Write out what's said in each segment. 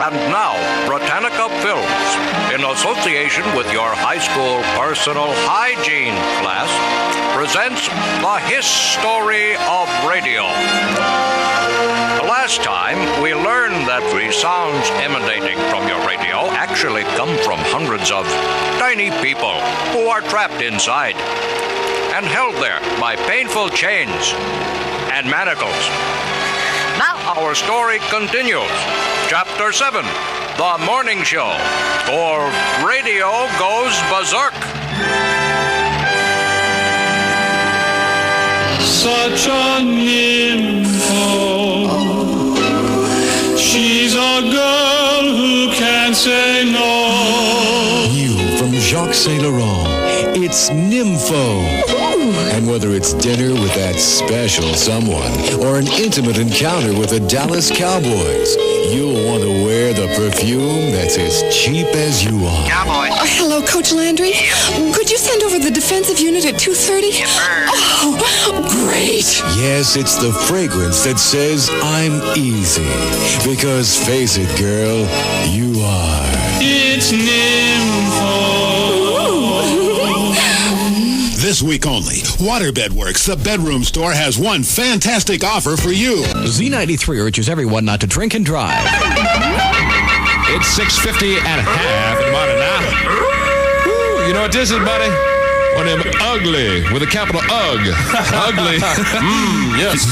And now, Britannica Films, in association with your high school personal hygiene class, presents the history of radio. Last time, we learned that the sounds emanating from your radio actually come from hundreds of tiny people who are trapped inside and held there by painful chains and manacles. Now our story continues. Chapter 7, The Morning Show, or Radio Goes Berserk. Such a nympho. She's a girl who can't say no. New from Jacques Saint Laurent, it's Nympho. And whether it's dinner with that special someone or an intimate encounter with the Dallas Cowboys, you'll want to wear the perfume that's as cheap as you are. Cowboys. Oh, hello, Coach Landry. Could you send over the defensive unit at 2:30? Yes, sir. Oh, great. Yes, it's the fragrance that says I'm easy. Because face it, girl, you are. It's Nympho. This week only, Waterbed Works, the bedroom store, has one fantastic offer for you. Z93 urges everyone not to drink and drive. It's 6:50 and a half in the morning now. Woo, you know what this is, buddy? One of them ugly, with a capital UG. Ugly. Yes.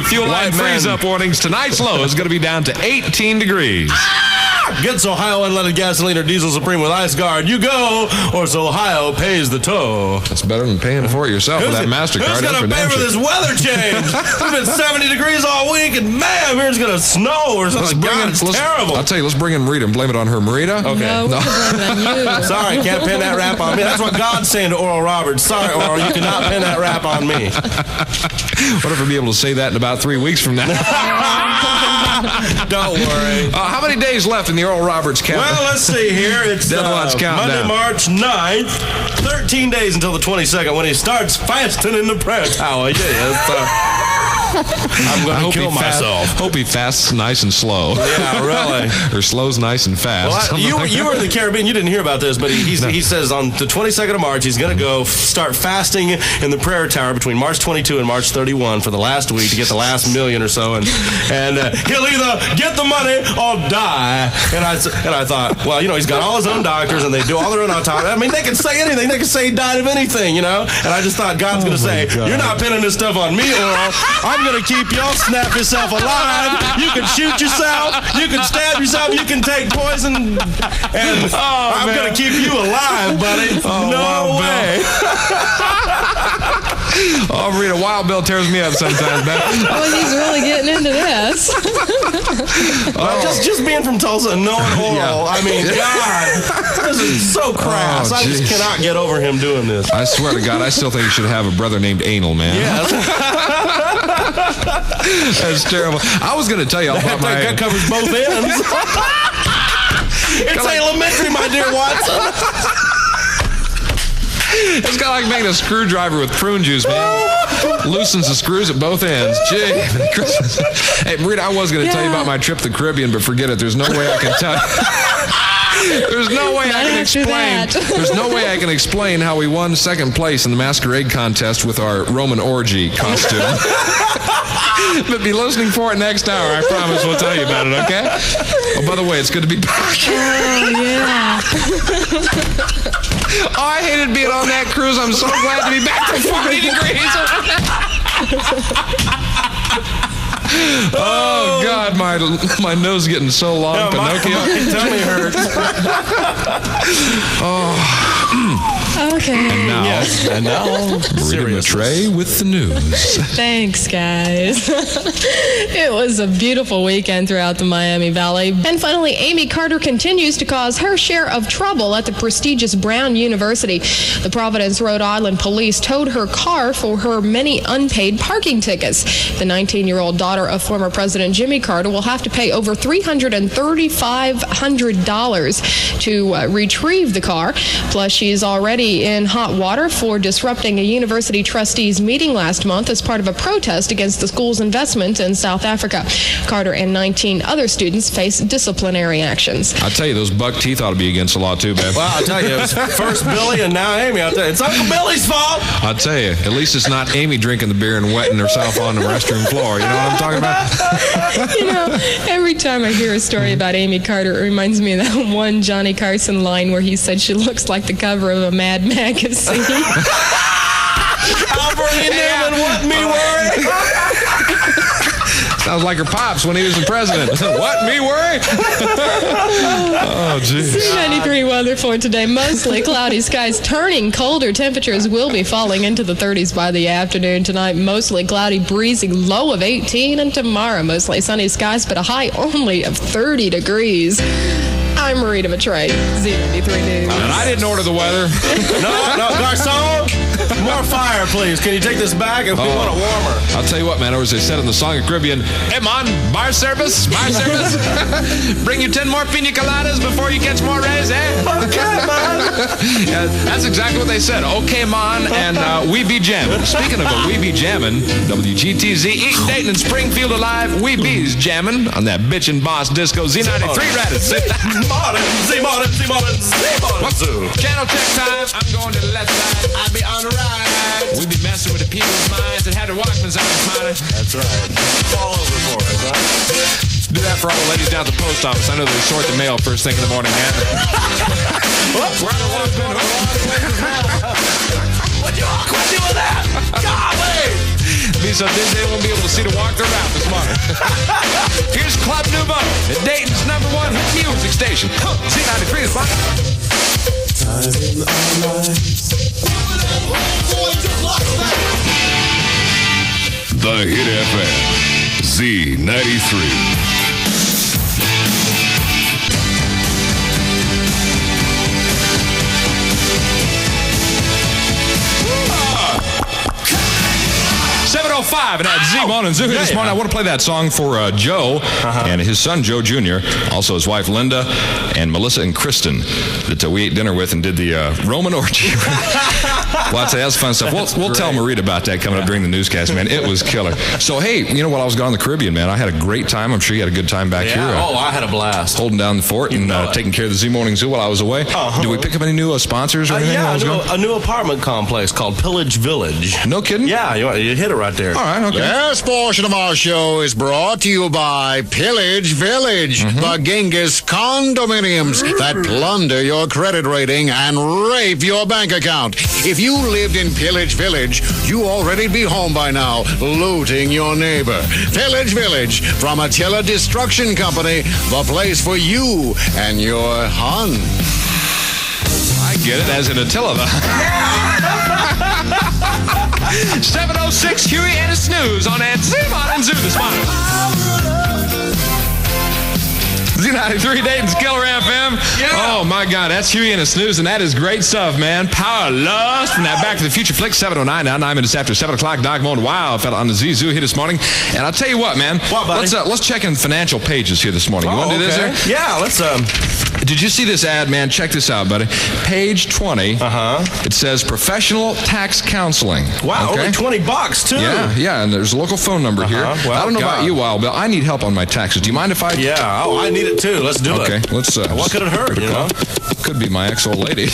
Fuel line freeze-up warnings. Tonight's low is going to be down to 18 degrees. Gets Ohio unleaded gasoline or diesel supreme with Ice Guard. You go, or so Ohio pays the toll. That's better than paying for it yourself with that MasterCard. Who's going to pay for this weather change? It's been 70 degrees all week, and man, here's going to snow or something. God, it's terrible. I'll tell you, let's bring in Marita and blame it on her. Marita? Okay. No. Blame it on you. Sorry, can't pin that rap on me. That's what God's saying to Oral Roberts. Sorry, Oral, you cannot pin that rap on me. What if we'll be able to say that in about 3 weeks from now? Don't worry. How many days left in the Oral Roberts count? Well, let's see here. It's Monday, March 9th. 13 days until the 22nd when he starts fasting in the prayer tower. I'm going to kill myself. Hope he fasts nice and slow. Yeah, really. Or slows nice and fast. Well, you were in the Caribbean. You didn't hear about this, but he says on the 22nd of March, he's going to go start fasting in the prayer tower between March 22 and March 31 for the last week to get the last million or so. And he'll either get the money or die. And I thought, well, he's got all his own doctors and they do all their own autopsy. I mean, they can say anything. They can say he died of anything, And I just thought God's going to say, you're not pinning this stuff on me, Oral. I'm going to keep y'all snap yourself alive. You can shoot yourself. You can stab yourself. You can take poison. And I'm going to keep you alive, buddy. No way. Oh, Rita, Wild Bill tears me up sometimes, man. Oh, he's really getting into this. Just being from Tulsa and knowing Oral, yeah. I mean, God, this is so crass. I just cannot get over him doing this. I swear to God, I still think you should have a brother named Anal, man. Yes. That's terrible. I was going to tell you about that covers both ends. It's elementary, my dear Watson. It's kind of like making a screwdriver with prune juice, man. Loosens the screws at both ends. Gee, Christmas. Hey, Marita, I was going to tell you about my trip to the Caribbean, but forget it. There's no way I can tell you. There's no way I can explain. There's no way I can explain how we won second place in the masquerade contest with our Roman orgy costume. But be listening for it next hour. I promise we'll tell you about it, okay? Oh, by the way, it's good to be back. Oh, yeah. Oh, I hated being on that cruise. I'm so glad to be back to 40 degrees. Oh, God, my nose is getting so long, yeah, Pinocchio. My tummy hurts. Oh. Okay. And now, Marita Matre with the news. Thanks, guys. It was a beautiful weekend throughout the Miami Valley. And finally, Amy Carter continues to cause her share of trouble at the prestigious Brown University. The Providence, Rhode Island police towed her car for her many unpaid parking tickets. The 19-year-old daughter of former President Jimmy Carter will have to pay over $3,500 to retrieve the car. Plus, she is already already in hot water for disrupting a university trustees meeting last month as part of a protest against the school's investment in South Africa. Carter and 19 other students face disciplinary actions. I tell you, those buck teeth ought to be against the law too, man. Well, I'll tell you, it was first Billy and now Amy. I'll tell you, it's Uncle Billy's fault. I'll tell you, at least it's not Amy drinking the beer and wetting herself on the restroom floor. You know what I'm talking about? Every time I hear a story about Amy Carter, it reminds me of that one Johnny Carson line where he said she looks like the cover of a Mad magazine. Albertine Newman, what me worry? Sounds like her pops when he was the president. What, me worry? Oh, jeez. C93 weather for today. Mostly cloudy skies, turning colder. Temperatures will be falling into the 30s by the afternoon tonight. Mostly cloudy, breezy, low of 18. And tomorrow, mostly sunny skies, but a high only of 30 degrees. I'm Marita Matray, Z93 News. And I didn't order the weather. No, Garcon, more fire, please. Can you take this back if we want it warmer? I'll tell you what, man, or as they said in the song of Caribbean, hey, man, bar service. Bring you 10 more pina coladas before you catch more rays, eh? Okay, man. Yeah, that's exactly what they said. Okay, man, and we be jamming. Speaking of a we be jamming, WGTZ, East Dayton and Springfield alive, we be's jamming on that bitchin' boss disco Z93 Radis. Z Morning Zoo. Channel check time. I'm going to the left side. I be on the right. We be messing with the people's minds and have the Walkmans on this morning. That's right. Fall over for us, huh? Do that for all the ladies down at the post office. I know they sort the mail first thing in the morning, man. Whoops. We're on the Walkman. What you with that? Golly! Be so busy they won't be able to see to walk their route this morning. Here's Club Nouveau, Dayton's #1 hit music station. C93 is fine. The Hit FM, Z93. And at Z Morning Zoo this morning, I want to play that song for Joe and his son, Joe Jr., also his wife, Linda, and Melissa and Kristen, that we ate dinner with and did the Roman orgy. Well, I'd say that's fun stuff. We'll tell Marita about that coming up during the newscast, man. It was killer. So, hey, while I was gone in the Caribbean, man, I had a great time. I'm sure you had a good time back here. I had a blast. Holding down the fort and taking care of the Z Morning Zoo while I was away. Did we pick up any new sponsors or anything? Yeah, a new apartment complex called Pillage Village. No kidding? Yeah, you hit it right there. All right, okay. This portion of our show is brought to you by Pillage Village, the Genghis condominiums that plunder your credit rating and rape your bank account. If you lived in Pillage Village, you already be home by now, looting your neighbor. Pillage Village, from Attila Destruction Company, the place for you and your hun. I get it, as in Attila, though. 7:06 Huey and his snooze on that Z Morning Zoo this morning. Z93 Dayton's Killer FM. Yeah. Oh, my God. That's Huey and a snooze, and that is great stuff, man. Power Lust from that Back to the Future flick, 7:09 now, 9 minutes after 7 o'clock. Doc Moan Wild fella on the Z Zoo here this morning. And I'll tell you what, man. What, buddy? Let's check in financial pages here this morning. You want to do this here? Yeah, let's... Did you see this ad, man? Check this out, buddy. Page 20. It says professional tax counseling. Wow, okay? only $20 too. Yeah, and there's a local phone number here. Well, I don't know about you, Wild Bill. I need help on my taxes. Do you mind if I... Yeah, I need it too. Let's do it. Okay, let's... what could it hurt, you know? Could be my ex-old lady.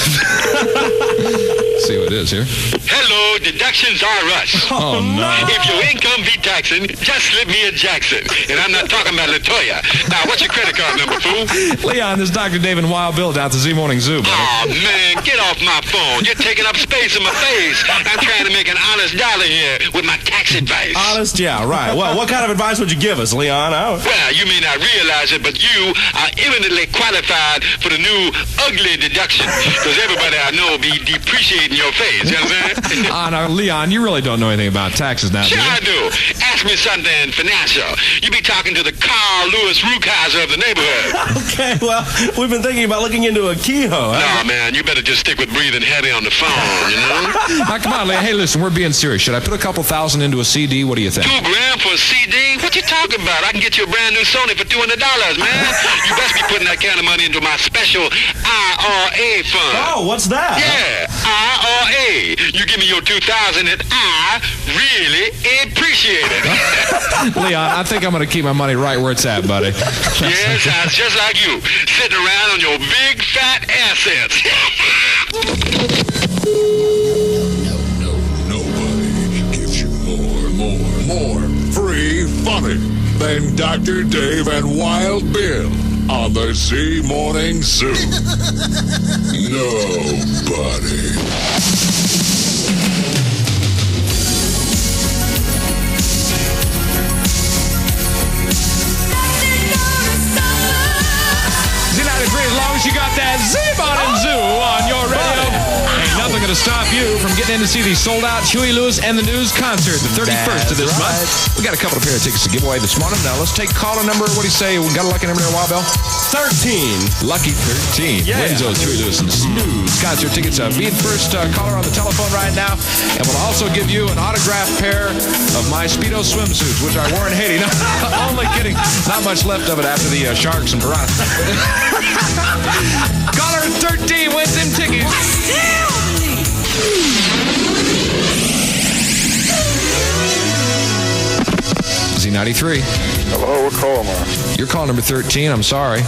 See what it is here. Hello, deductions are us. Oh, no. If your income be taxing, just slip me a Jackson. And I'm not talking about LaToya. Now, what's your credit card number, fool? Leon, this is Dr. David Wild Bill down at the Z Morning Zoo, buddy. Oh, man, get off my phone. You're taking up space in my face. I'm trying to make an honest dollar here with my tax advice. Honest? Yeah, right. Well, what kind of advice would you give us, Leon? Well, you may not realize it, but you are eminently qualified for the new ugly deduction. Because everybody I know be depreciating your face. You understand? Now, Leon, you really don't know anything about taxes now, Sure do you? I do. Ask me something financial. You be talking to the Carl Lewis Rukeyser of the neighborhood. Okay, well, we've been thinking about looking into a keyhole. No, man, you better just stick with breathing heavy on the phone, you know? Now, come on, Leon. Hey, listen, we're being serious. Should I put a couple thousand into a CD? What do you think? $2 grand for a CD? What you talking about? I can get you a brand new Sony for $200, man. You you best be putting that kind of money into my special IRA fund. Oh, what's that? Yeah, IRA. You give me your 2,000 and I really appreciate it. Leon, I think I'm going to keep my money right where it's at, buddy. Yeah, sounds just like you, sitting around on your big fat assets. Nobody gives you more free funny than Dr. Dave and Wild Bill on the Z Morning Zoo. Nobody. As long as you got that Z Morning Zoo on your radio, ain't nothing going to stop you from getting in to see the sold-out Huey Lewis and the News concert, the 31st of this month. We got a couple of pair of tickets to give away this morning. Now, let's take caller number. What do you say? We got a lucky number there, Wild Bell? 13. Lucky 13. Yeah. Wins those Huey Lewis and the News concert tickets. Be the first caller on the telephone right now. And we'll also give you an autographed pair of my Speedo swimsuits, which I wore in Haiti. No, only kidding. Not much left of it after the sharks and piranhas. Caller 13 wins them tickets. Z93. Hello, what call am I? You're call number 13. I'm sorry.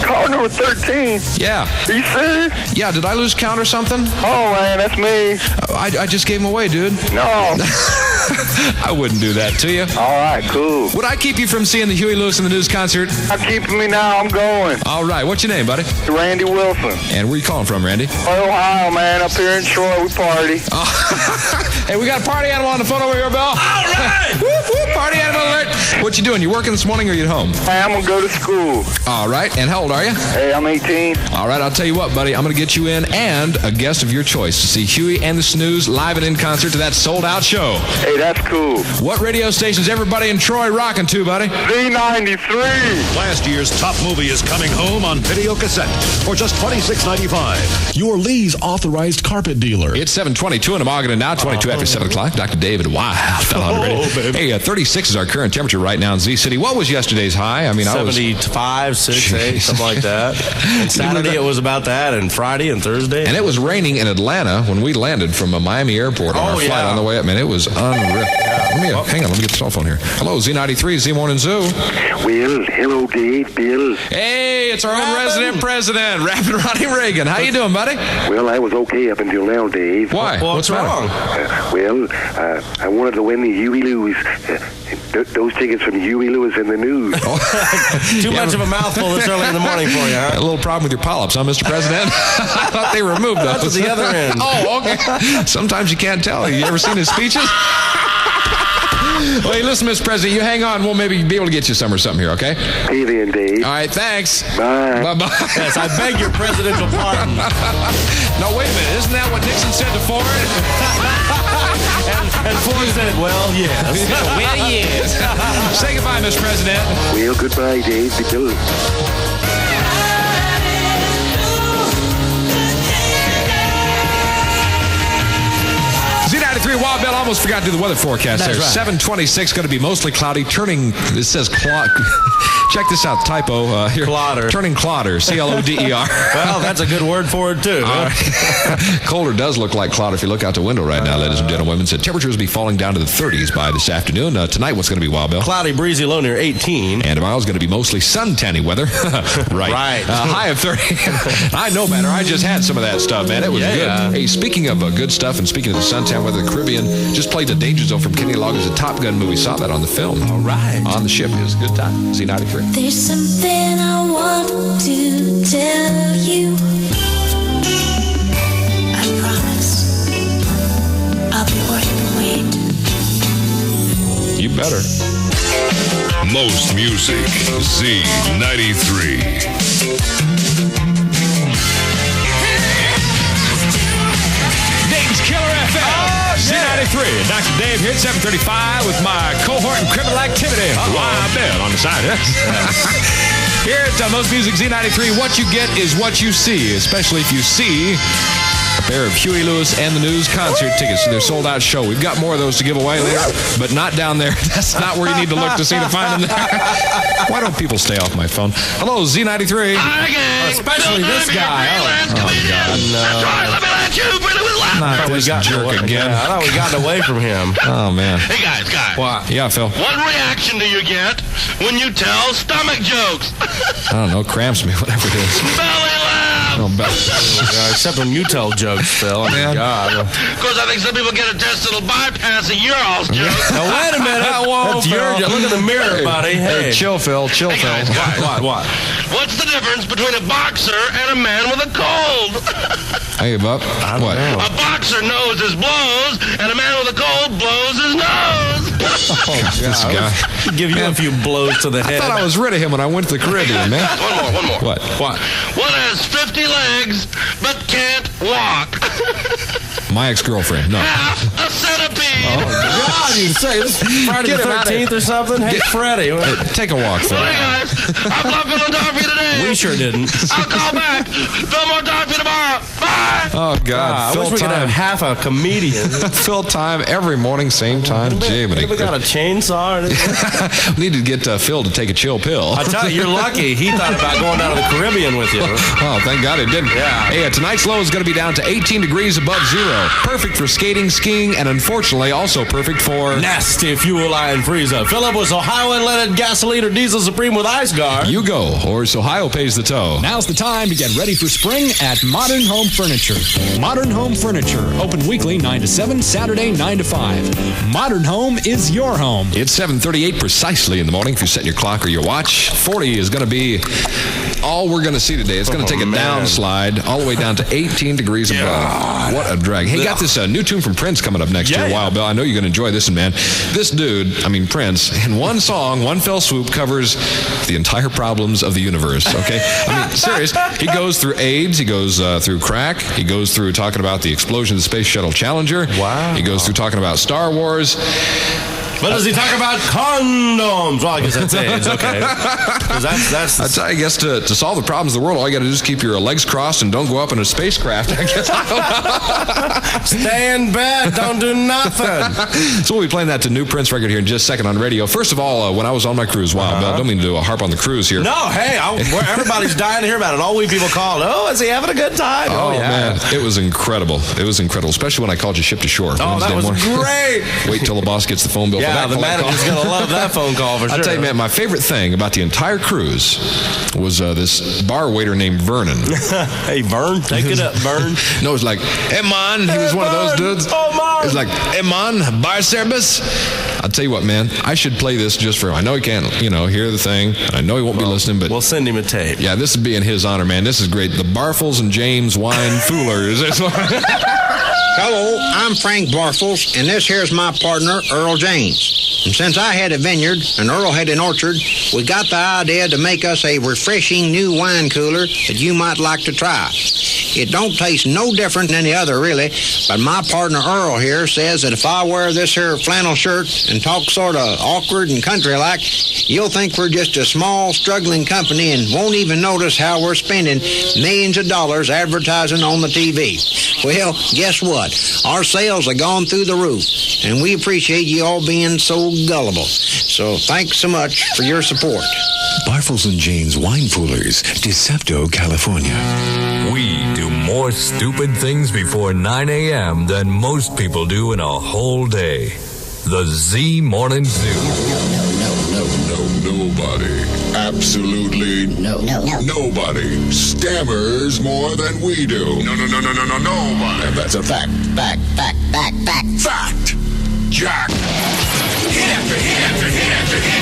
Call number 13? Yeah. Are you serious? Yeah, did I lose count or something? Oh, man, that's me. I just gave him away, dude. No. I wouldn't do that to you. All right, cool. Would I keep you from seeing the Huey Lewis and the News concert? I'm keeping me now. I'm going. All right. What's your name, buddy? Randy Wilson. And where you calling from, Randy? Ohio, man. Up here in Troy, we party. Hey, we got a party animal on the phone over here, Bill. All right. Whoop, whoop, party animal alert. What you doing? You working this morning or you at home? Hey, I'm going to go to school. All right. And how old are you? Hey, I'm 18. All right. I'll tell you what, buddy. I'm going to get you in and a guest of your choice to see Huey and the Snooze live and in concert to that sold-out show. Hey, that's cool. What radio station's everybody in Troy rocking to, buddy? Z93. Last year's top movie is coming home on video cassette for just $26.95. Your Lee's authorized carpet dealer. It's 7:22 in the morning and now 22 after 7 o'clock. Dr. David Wild fell out already. Hey, 36 is our current temperature right now in Z City. What was yesterday's high? I mean, 75, 6, 8, something like that. And Saturday it was about that, and Friday and Thursday. And it was raining in Atlanta when we landed from a Miami airport on our flight on the way up. Man, it was unreal. Hang on, let me get the cell phone here. Hello, Z93, Z Morning Zoo. Well, hello, Dave, Bill. Hey, it's our own resident president, Rappin' Ronnie Reagan. How you doing, buddy? Well, I was okay up until now, Dave. Why? What's wrong? I wanted to win the Huey Lewis. Those tickets from Huey Lewis and the News. Too much of a mouthful this early in the morning for you, huh? A little problem with your polyps, huh, Mr. President? I thought they removed those. That's at the other end. Oh, okay. Sometimes you can't tell. You ever seen his speeches? Well, hey, listen, Mr. President, you hang on. We'll maybe be able to get you some or something here, okay? See you then, Dave. All right, thanks. Bye. Bye-bye. Yes, I beg your presidential pardon. No, wait a minute. Isn't that what Nixon said to Ford? and Ford said, well, yes. Well, yes. Say goodbye, Mr. President. Well, goodbye, Dave. Bill. Z93 Wild Bell, almost forgot to do the weather forecast there. Right. 726 going to be mostly cloudy, turning, it says check this out, typo here. Clodder. Turning clodder, C-L-O-D-E-R. Well, that's a good word for it, too. Huh? Colder does look like clouder if you look out the window right now, ladies and gentlemen. So temperatures will be falling down to the 30s by this afternoon. Tonight, what's going to be, Wild Bell? Cloudy, breezy, low near 18. And tomorrow's going to be mostly suntanny weather. Right. High of 30. I know better. I just had some of that stuff, man. It was good. Hey, speaking of good stuff and speaking of the suntan weather, the Caribbean just played the Danger Zone from Kenny Loggins' Top Gun movie. Saw that on the film. All right. On the ship. It was a good time. Z93. There's something I want to tell you. I promise I'll be worth the wait. You better. Most music, Z93. Dayton's Killer FM. Z93. Dr. Dave here at 7:35 with my cohort in criminal activity. Wild Bill on the side. Here at Most Music Z93, what you get is what you see, especially if you see a pair of Huey Lewis and the News concert tickets to their sold-out show. We've got more of those to give away later, but not down there. That's not where you need to look to see to find them there. Why don't people stay off my phone? Hello, Z93. Especially this guy. Oh, God, no. That's right, let me let you really with laugh. Not this jerk again. I thought we got away from him. Oh, man. Hey, guys. What? Yeah, Phil. What reaction do you get when you tell stomach jokes? I don't know. Cramps me, whatever it is. Belly laugh. Oh, except when you tell jokes, Phil. Man. God. Of course, I think some people get a test that'll bypass a your-all's joke. Now, wait a minute. That's your joke. Look in the mirror, buddy. Hey. Chill, Phil. Chill, Phil. Guys. What? What's the difference between a boxer and a man with a cold? Hey, Bob. What? A boxer knows his blows, and a man with a cold blows his nose. Oh, this guy. Give you a few blows to the head. I thought I was rid of him when I went to the Caribbean, man. One more. What? What has 50 legs but can't walk? My ex-girlfriend. No. Half a centipede. Oh, God, you say this Friday the 13th or something? Hey, Freddie. Take a walk, Phil. Hey, guys. I'm not feeling time for you today. We sure didn't. I'll call back. No more time for you tomorrow. Bye. Oh, God. I Phil wish we could have half a comedian. Phil time every morning, same time. Jiminy. We got a chainsaw. We need to get Phil to take a chill pill. I tell you, you're lucky. He thought about going down to the Caribbean with you. Oh, thank God he didn't. Yeah. Hey, tonight's low is going to be down to 18 degrees above zero. Perfect for skating, skiing, and unfortunately also perfect for nasty fuel line freezer. Fill up with Ohio unleaded gasoline or diesel Supreme with Ice Guard. You go, or Ohio pays the tow. Now's the time to get ready for spring at Modern Home Furniture. Modern Home Furniture, open weekly 9 to 7, Saturday 9 to 5. Modern Home is your home. It's 7:38 precisely in the morning if you're setting your clock or your watch. 40 is going to be all we're going to see today. It's going to take a downslide all the way down to 18 degrees above. What a drag. Hey, got this new tune from Prince coming up next year, Wild Bill. I know you're going to enjoy this one, man. This dude, Prince, in one song, one fell swoop, covers the entire problems of the universe, okay? Serious. He goes through AIDS. He goes through crack. He goes through talking about the explosion of the Space Shuttle Challenger. Wow. He goes through talking about Star Wars. But does he talk about condoms? Well, I guess that's AIDS, okay. That's I guess to solve the problems of the world, all you got to do is keep your legs crossed and don't go up in a spacecraft. I guess. I don't know. Stay in bed. Don't do nothing. So we'll be playing that to new Prince record here in just a second on radio. First of all, when I was on my cruise, I don't mean to do a harp on the cruise here. No, hey, everybody's dying to hear about it. All we people called, is he having a good time? Oh, yeah. Man, it was incredible. It was incredible, especially when I called you ship to shore. Oh, that was great. Wait till the boss gets the phone bill for that. Yeah, the manager's going to love that phone call for sure. I'll tell you, man, my favorite thing about the entire cruise was this bar waiter named Vernon. Hey, Vern, take it up, Vern. No, it's like, hey, man. He was one of those dudes. Oh, man. It's like, hey, man, bar service. I'll tell you what, man. I should play this just for him. I know he can't, hear the thing. I know he won't be listening, but we'll send him a tape. Yeah, this would be in his honor, man. This is great. The Barfels and James Wine Foolers. Hello, I'm Frank Barfels, and this here's my partner, Earl James. And since I had a vineyard and Earl had an orchard, we got the idea to make us a refreshing new wine cooler that you might like to try. It don't taste no different than any other, really, but my partner Earl here says that if I wear this here flannel shirt and talk sort of awkward and country-like, you'll think we're just a small, struggling company and won't even notice how we're spending millions of dollars advertising on the TV. Well, guess what? Our sales have gone through the roof, and we appreciate you all being so gullible. So thanks so much for your support. Barfels and James Wine Foolers, Decepto, California. We do more stupid things before 9 a.m. than most people do in a whole day. The Z Morning Zoo. Nobody. Absolutely nobody stammers more than we do. No, nobody. And that's a fact. Fact. Fact. Jack. Hit after hit after hit after hit.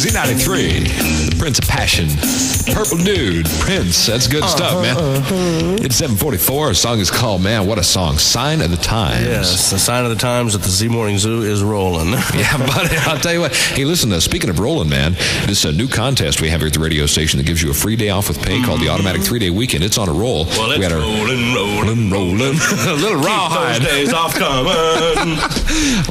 Z93, the Prince of Passion. Purple Dude, Prince. That's good stuff, man. It's 7:44. A song is called, man, what a song. Sign of the Times. Yes, the sign of the times that the Z Morning Zoo is rolling. Yeah, buddy, I'll tell you what. Hey, listen, speaking of rolling, man, this new contest we have here at the radio station that gives you a free day off with pay called the Automatic 3-Day Weekend. It's on a roll. Well, it's rolling. A little rawhide. Keep those days off coming.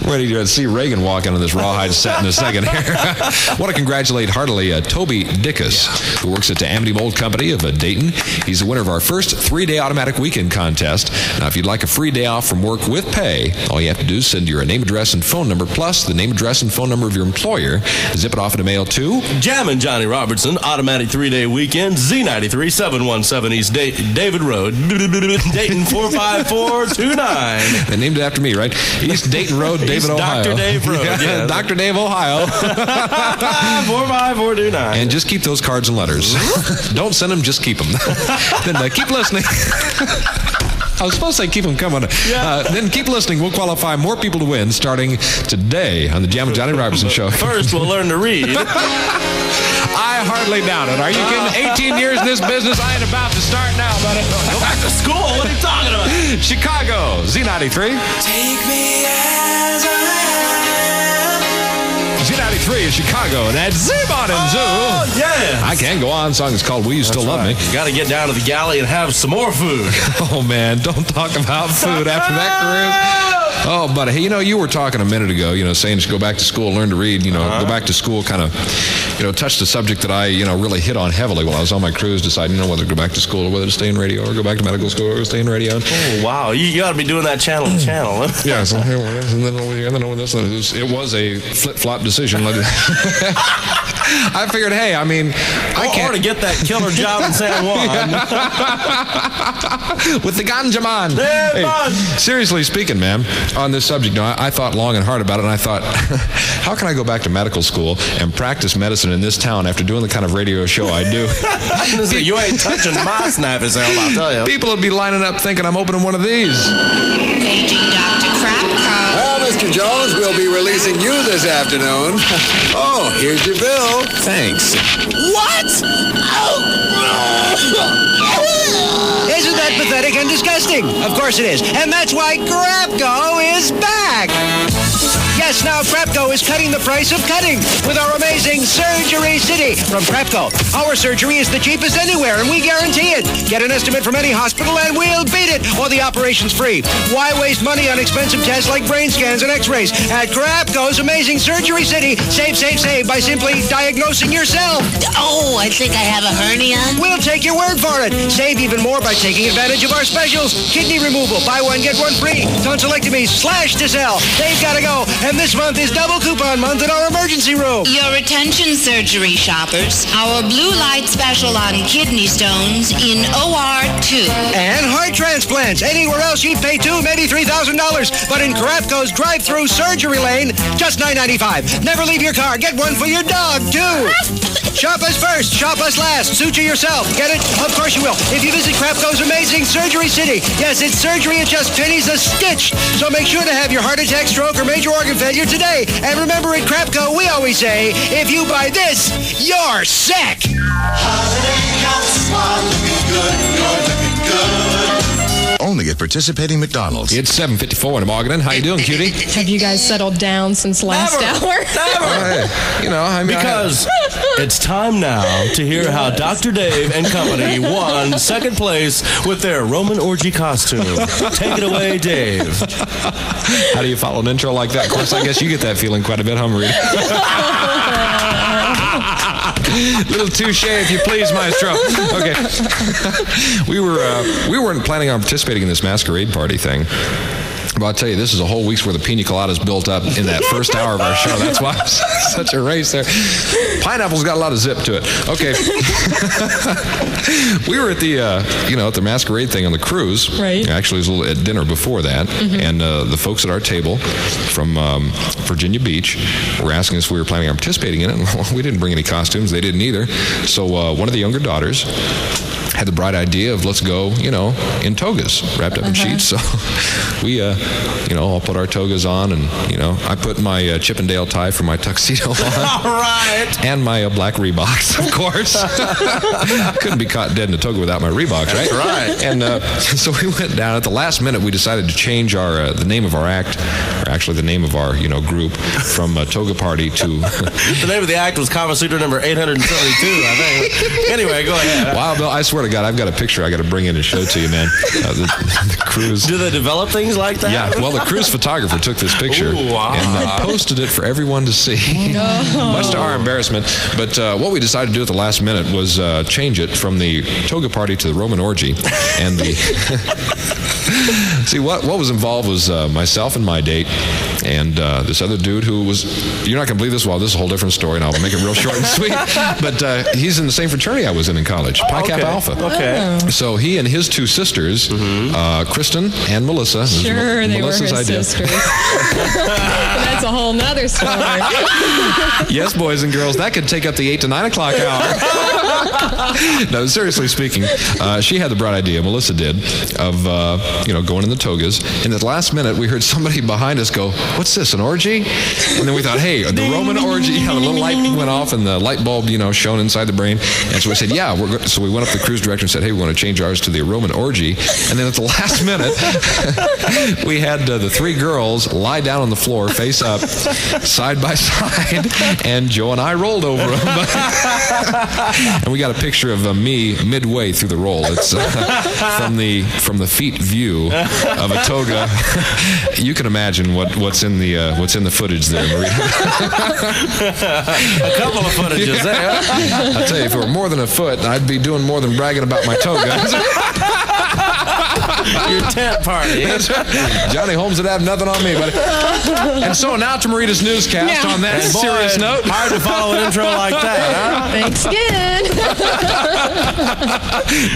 Ready to see Reagan walk into this rawhide set in a second here. I want to congratulate heartily Toby Corey Dickus, who works at the Amity Mold Company of Dayton. He's the winner of our first 3-day automatic weekend contest. Now, if you'd like a free day off from work with pay, all you have to do is send your name, address, and phone number, plus the name, address, and phone number of your employer. Zip it off in the mail to Jammin' Johnny Robertson, automatic 3-day weekend, Z93, 717 East David Road, Dayton 45429. They named it after me, right? East Dayton Road, David, Ohio. Dr. Dave Road, yeah. Dr. Dave, Ohio. 45429. And just keep those cards and letters. Don't send them, just keep them. Then keep listening. I was supposed to say keep them coming. Then keep listening. We'll qualify more people to win starting today on the Jammin' Johnny Robertson Show. First, we'll learn to read. I hardly doubt it. Are you kidding? 18 years in this business. I ain't about to start now, buddy. Go back to school. What are you talking about? Chicago, Z93. Take me as I am. Z93 in Chicago, and that's Z Morning Zoo. Oh, yeah. I Can't Go On song is called Will You Still Love Me? Got to get down to the galley and have some more food. Oh, man, don't talk about food after that cruise. Oh, buddy, hey, you were talking a minute ago, saying you should go back to school, learn to read, go back to school, kind of, touched a subject that I, really hit on heavily while I was on my cruise, deciding, whether to go back to school or whether to stay in radio or go back to medical school or stay in radio. Oh, wow. You ought to be doing that channel to channel. Yeah, so here it is, and then over here, and then over this. It was a flip-flop decision. I figured, hey, I can't. Or to get that killer job in San Juan. With the ganja man. Hey, seriously speaking, man, on this subject, I thought long and hard about it, and I thought, how can I go back to medical school and practice medicine in this town after doing the kind of radio show I do? You ain't touching my snappy self, I'll tell you. People would be lining up thinking I'm opening one of these. Paging Dr. Crapco. Well, Mr. Jones, we'll be releasing you this afternoon. Oh, here's your bill. Thanks. What? Isn't that pathetic and disgusting? Of course it is. And that's why Crapco is back. Yes, now Crapco is cutting the price of cutting with our amazing Surgery City from Crapco. Our surgery is the cheapest anywhere, and we guarantee it. Get an estimate from any hospital, and we'll beat it, or the operation's free. Why waste money on expensive tests like brain scans and x-rays? At Crapco's amazing Surgery City, save by simply diagnosing yourself. Oh, I think I have a hernia. We'll take your word for it. Save even more by taking advantage of our specials. Kidney removal, buy one, get one free. Tonsillectomy, slash to sell. They've got to go. And this month is double coupon month in our emergency room. Your attention, surgery shoppers. Our blue light special on kidney stones in OR2. And heart transplants. Anywhere else you'd pay $2,000, maybe $3,000. But in Crapco's drive-through surgery lane, just $9.95. Never leave your car. Get one for your dog, too. Shop us first. Shop us last. Suture yourself. Get it? Of course you will. If you visit Crapco's amazing Surgery City. Yes, it's surgery at just pennies a stitch. So make sure to have your heart attack, stroke, or major organ failure today. And remember, at Crapco, we always say, if you buy this, you're sick. Holiday counts are looking good. You're looking good. Only at participating McDonald's. It's 7:54 in the morning. How you doing, cutie? Have you guys settled down since last hour? Because it's time now to hear how Dr. Dave and company won second place with their Roman orgy costume. Take it away, Dave. How do you follow an intro like that? Of course, I guess you get that feeling quite a bit, huh, Marie? Little touche, if you please, maestro. Okay. We weren't planning on participating in this masquerade party thing. But I'll tell you, this is a whole week's worth of pina coladas built up in that first hour of our show. That's why it's such a race there. Pineapple's got a lot of zip to it. Okay. We were at the, at the masquerade thing on the cruise. Right. Actually, it was at dinner before that. Mm-hmm. And the folks at our table from Virginia Beach were asking us if we were planning on participating in it. And we didn't bring any costumes. They didn't either. So one of the younger daughters had the bright idea of let's go, in togas, wrapped up in sheets. So we, all put our togas on, and, I put my Chippendale tie for my tuxedo on. All right. And my black Reeboks, of course. Couldn't be caught dead in a toga without my Reeboks, right? That's right. And so we went down. At the last minute, we decided to change our the name of our act, or actually the name of our, group, from Toga Party to... The name of the act was Kama Sutra number 872, I think. Anyway, go ahead. Wow, Bill, I swear to to God, I've got a picture I got to bring in and show to you, man. The cruise. Do they develop things like that? Yeah, well, the cruise photographer took this picture and posted it for everyone to see, much to our embarrassment. But what we decided to do at the last minute was change it from the toga party to the Roman orgy. And the see, what was involved was myself and my date and this other dude who was, you're not going to believe this, well, this is a whole different story, and I'll make it real short and sweet. But he's in the same fraternity I was in college, Pi Kappa Alpha. Okay. So he and his two sisters, Kristen and Melissa. Sure, they Melissa's were his idea. sisters. That's a whole nother story. Yes, boys and girls, that could take up the 8 to 9 o'clock hour. No, seriously speaking, she had the bright idea, Melissa did, of going in the togas. And at the last minute, we heard somebody behind us go, "What's this, an orgy?" And then we thought, hey, the Roman orgy. Yeah, the little light went off and the light bulb, shone inside the brain. And so we said, yeah. So we went up to the cruise director and said, hey, we want to change ours to the Roman orgy. And then at the last minute, we had the three girls lie down on the floor, face up, side by side, and Joe and I rolled over them. And we got a picture of me midway through the roll. It's from the feet view of a toga. You can imagine what's in the footage there, Marita. A couple of footages there. I'll tell you, if it were more than a foot, I'd be doing more than bragging about my toga. Your tent party. Johnny Holmes would have nothing on me, buddy. And so now to Marita's newscast on that serious note. Hard to follow an intro like that, huh? Thanks again.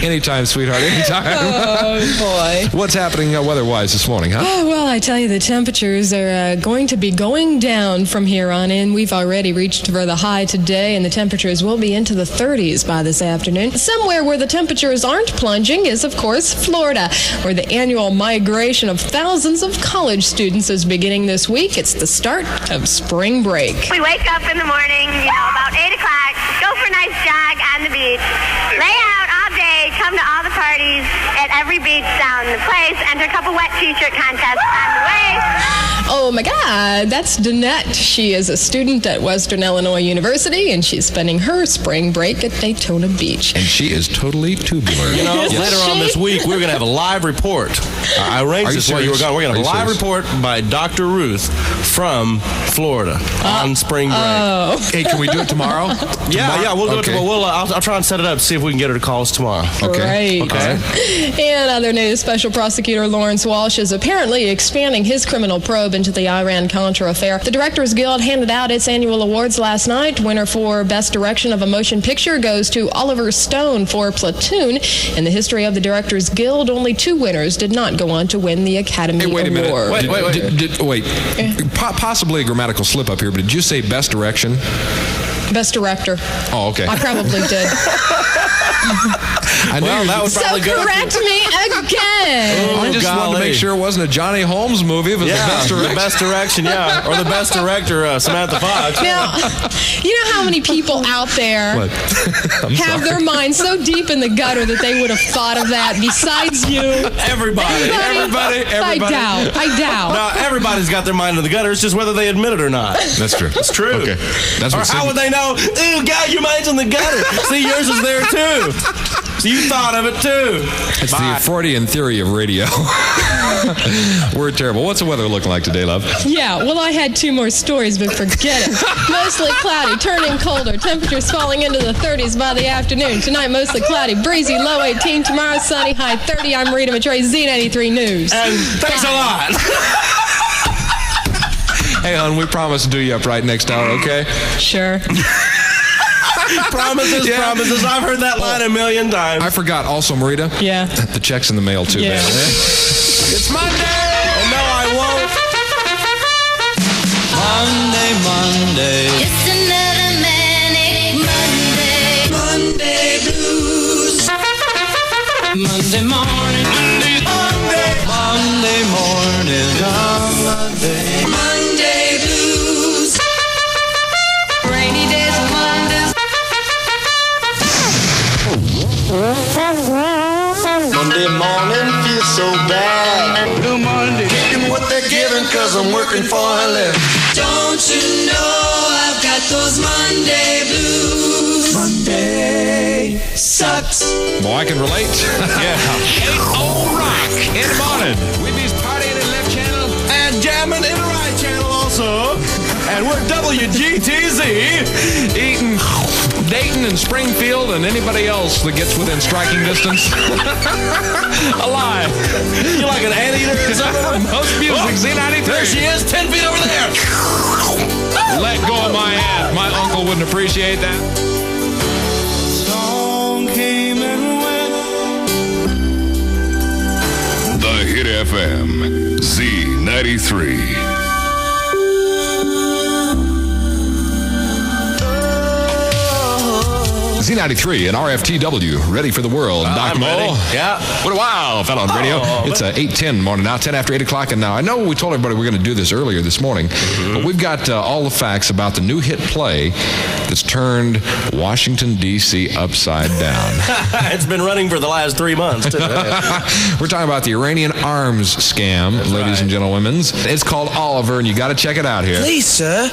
Anytime, sweetheart, anytime. Oh, boy. What's happening weather-wise this morning, huh? Oh, well, I tell you, the temperatures are going to be going down from here on in. We've already reached for the high today, and the temperatures will be into the 30s by this afternoon. Somewhere where the temperatures aren't plunging is, of course, Florida, where the annual migration of thousands of college students is beginning this week. It's the start of spring break. We wake up in the morning, about 8 o'clock, go for a nice jog on the beach, lay out all day, come to all the parties at every beach down the place, enter a couple wet t-shirt contests on the way. Oh my God, that's Danette. She is a student at Western Illinois University, and she's spending her spring break at Daytona Beach. And she is totally tubular. Later on this week, we're going to have a live report. I arranged this while you were gone. We're going to have a live report by Dr. Ruth from Florida on spring break. Oh. Hey, can we do it tomorrow? Yeah, we'll do it tomorrow. I'll try and set it up, see if we can get her to call us tomorrow. Okay. Right. In other news, Special Prosecutor Lawrence Walsh is apparently expanding his criminal probe into the Iran-Contra affair. The Directors Guild handed out its annual awards last night. Winner for Best Direction of a Motion Picture goes to Oliver Stone for Platoon. In the history of the Directors Guild, only 2 winners did not go on to win the Academy Award. Wait. Okay. Possibly a grammatical slip up here, but did you say Best Direction? Best Director. Oh, okay. I probably did. That would probably so correct me again. I just wanted to make sure it wasn't a Johnny Holmes movie. It was the Best Direction. The Best Direction, yeah. Or the Best Director, Samantha Fox. Now, you know how many people out there have their minds so deep in the gutter that they would have thought of that besides you? Everybody. I doubt. No, everybody's got their mind in the gutter. It's just whether they admit it or not. That's true. It's true. Okay. Or how would they know? Ooh, God, your mind's in the gutter. See, yours is there too. So you thought of it too. It's the Freudian theory of radio. We're terrible. What's the weather looking like today, love? Yeah, well, I had 2 more stories, but forget it. Mostly cloudy, turning colder. Temperatures falling into the 30s by the afternoon. Tonight, mostly cloudy, breezy, low 18. Tomorrow, sunny, high 30. I'm Rita Matray, Z93 News. And thanks a lot. Hey, hon, we promise to do you up right next hour, okay? Sure. Promises. I've heard that line a million times. I forgot also, Marita. Yeah. The check's in the mail, too, Yeah. man. It's Monday! Oh, no, I won't. Monday. It's another manic Monday. Monday blues. Monday morning. Monday morning. Monday blues. Rainy days and Mondays. Monday morning feels so bad. Blue Monday, taking what they're giving, 'cause I'm working for a living. Don't you know I've got those Monday blues? Monday. sucks. Boy, I can relate. Yeah. 8-0 rock in the morning. We be partying in left channel and jamming in the right channel also. And we're WGTZ. Eating Dayton and Springfield and anybody else that gets within striking distance. Alive. You like an anteater or something? Most music, Z93. There she is, 10 feet over there. Let go of my hand. My uncle wouldn't appreciate that. Song came and went. The Hit FM, Z93. Z93 and RFTW, ready for the world. Doc Mo. Yeah. What a wow, fella on radio. It's 8:10 morning now, 10 after 8 o'clock. And now I know we told everybody we're going to do this earlier this morning, but we've got all the facts about the new hit play that's turned Washington, D.C. upside down. It's been running for the last 3 months, too. We're talking about the Iranian arms scam, ladies and gentlemen. It's called Oliver, and you got to check it out here. Please, sir,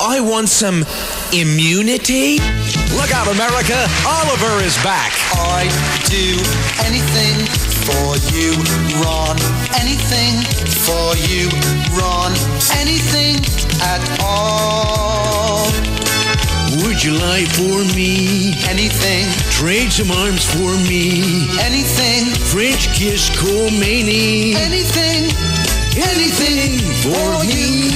I want some immunity. Look out, America. Oliver is back. I'd do anything for you, Ron. Anything for you, Ron. Anything at all. Would you lie for me? Anything. Trade some arms for me. Anything. French kiss Khomeini. Anything. Anything for me.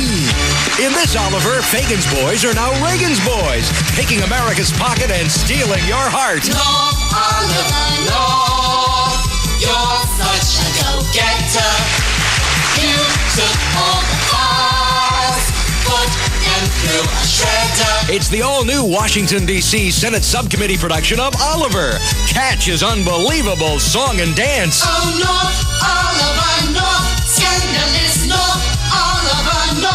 In this Oliver, Fagan's boys are now Reagan's boys, picking America's pocket and stealing your heart. No, Oliver, no. You're such a go-getter. You took all the cars, put them through a shredder. It's the all-new Washington, D.C. Senate Subcommittee production of Oliver. Catch his unbelievable song and dance. Oh, no, Oliver, no. Scandalous, no. Oliver, no.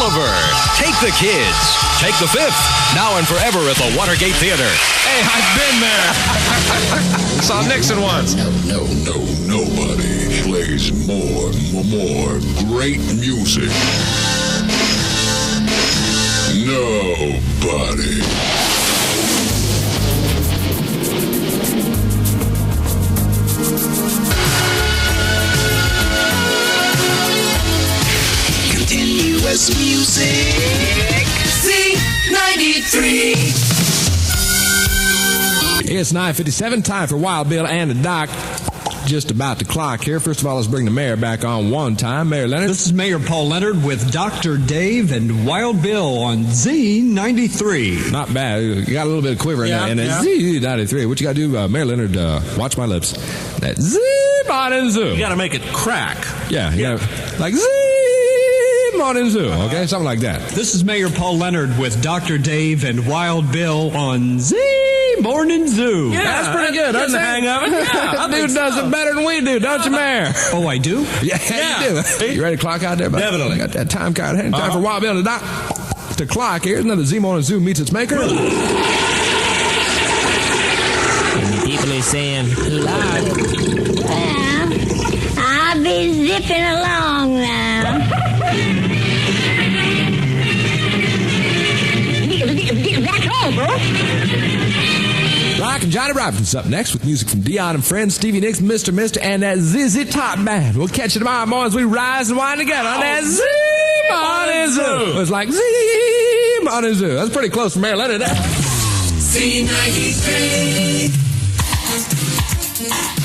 Oliver, take the kids. Take the fifth. Now and forever at the Watergate Theater. Hey, I've been there. Saw Nixon once. Nobody plays more great music. Nobody. Continuous music. Z93. It's 9:57, time for Wild Bill and the Doc. Just about the clock here. First of all, let's bring the mayor back on one time. Mayor Leonard. This is Mayor Paul Leonard with Dr. Dave and Wild Bill on Z93. Not bad. You got a little bit of quiver in Z93. What you got to do, Mayor Leonard, watch my lips. That Z Morning Zoo. You got to make it crack. Yeah, you gotta, like Z Morning Zoo, okay? Something like that. This is Mayor Paul Leonard with Dr. Dave and Wild Bill on Z Morning Zoo. Yeah, that's pretty good. That's the hang of it. Yeah, dude does it better than we do, don't you, Mayor? Oh, I do? Yeah, you do. You ready to clock out there, buddy? Definitely. Got that time card. Time for Wild Bill and the Doc. The clock. Here's another Z Morning Zoo meets its maker. People are saying, Lord. Well, I'll be zipping along now. That's all, bro. Rock and Johnny Robinson's up next with music from Dion and Friends, Stevie Nicks, Mr. and that ZZ Top Band. We'll catch you tomorrow morning as we rise and wind together on that Z Morning Zoo. It's like Z Morning Zoo. That's pretty close from Mayor Leonard. Z93.